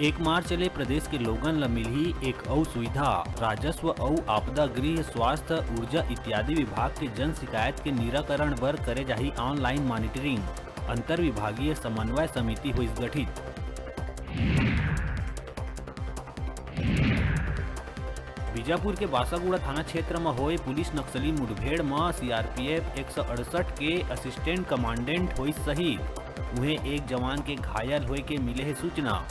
एक मार्च चले प्रदेश के लोगन ला मिलही एक अउ सुविधा। राजस्व अउ आपदा गृह स्वास्थ्य ऊर्जा इत्यादि विभाग के जन शिकायत के निराकरण बर करे जाही ऑनलाइन मॉनिटरिंग। अंतर विभागीय समन्वय समिति हुई गठित। बीजापुर के बासागुड़ा थाना क्षेत्र में होए पुलिस नक्सली मुठभेड़ में सीआरपीएफ 168 के असिस्टेंट कमांडेंट हुई शहीद। उन्हें एक जवान के घायल होए के मिले है सूचना।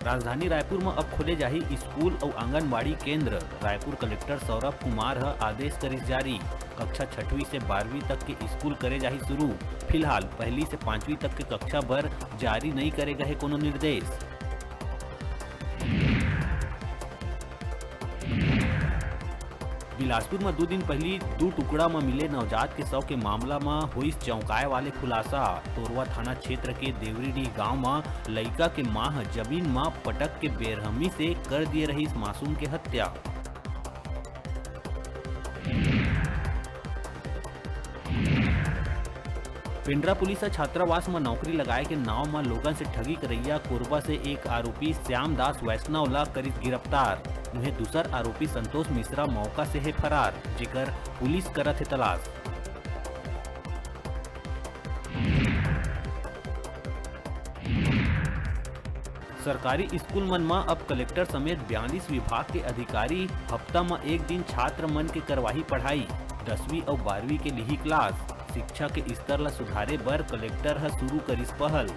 राजधानी रायपुर में अब खोले जाही स्कूल और आंगनबाड़ी केंद्र। रायपुर कलेक्टर सौरभ कुमार आदेश करिस जारी। कक्षा 6वीं से 12वीं तक के स्कूल करे जाही शुरू। फिलहाल 1ली से 5वीं तक के कक्षा भर जारी नहीं करे गए कोनो निर्देश। बिलासपुर में 2 दिन पहली 2 टुकड़ा में मिले नवजात के शव के मामला में हुई चौंकाए वाले खुलासा। तोरवा थाना क्षेत्र के देवरीडीह गांव में लड़का के मां जमीन में पटक के बेरहमी से कर दिए रही इस मासूम के हत्या। पिंडरा पुलिस छात्रावास में नौकरी लगाए के नाव में लोगन से ठगी करैया कोरबा से एक आरोपी श्याम दास वैष्णव ला करिस गिरफ्तार। उन्हें दूसर आरोपी संतोष मिश्रा मौका से है फरार, जेकर पुलिस करत है तलाश। सरकारी स्कूल मन में अब कलेक्टर समेत 42 विभाग के अधिकारी हफ्ता में एक दिन छात्र मन के करवाही पढ़ाई। 10वीं और 12वीं के लिही क्लास। शिक्षा के स्तर ला सुधारे बर कलेक्टर ह शुरू करिस पहल।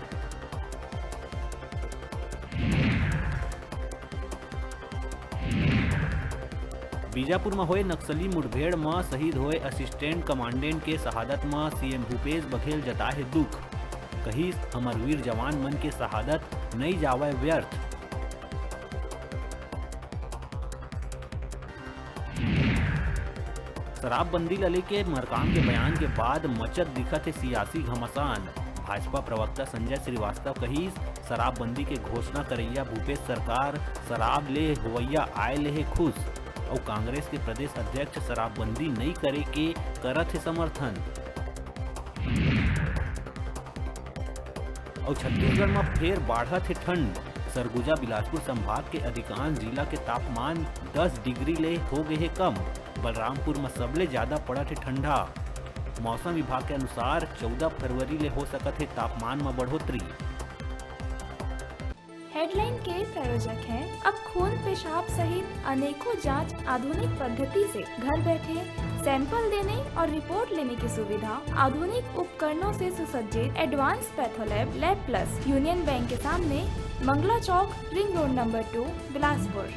बीजापुर में होए नक्सली मुठभेड़ में शहीद होए असिस्टेंट कमांडेंट के शहादत में सीएम भूपेश बघेल जताए दुख। कही हमर वीर जवान मन के शहादत नहीं जावे व्यर्थ। शराबबंदी ला लेके मरकाम के बयान के बाद मचत दिखत है सियासी घमासान। भाजपा प्रवक्ता संजय श्रीवास्तव कही शराबबंदी के घोषणा करैया भूपेश सरकार शराब ले होवैया आए ले है खुश। और कांग्रेस के प्रदेश अध्यक्ष शराबबंदी नहीं करे के करत है समर्थन। और छत्तीसगढ़ में फिर बढ़त है ठंड। सरगुजा बिलासपुर संभाग के अधिकांश जिला के तापमान 10 डिग्री ले हो गए है कम। बलरामपुर में सबले ज्यादा पड़त है ठंडा। मौसम विभाग के अनुसार 14 फरवरी ले हो सकत है तापमान में बढ़ोतरी। हेडलाइन के प्रायोजक हैं अब खून पेशाब सहित अनेकों जांच आधुनिक पद्धति से घर बैठे सैंपल देने और रिपोर्ट लेने की सुविधा। आधुनिक उपकरणों से सुसज्जित advance patholab lab plus union bank के सामने मंगला चौक रिंग रोड नंबर 2 बिलासपुर।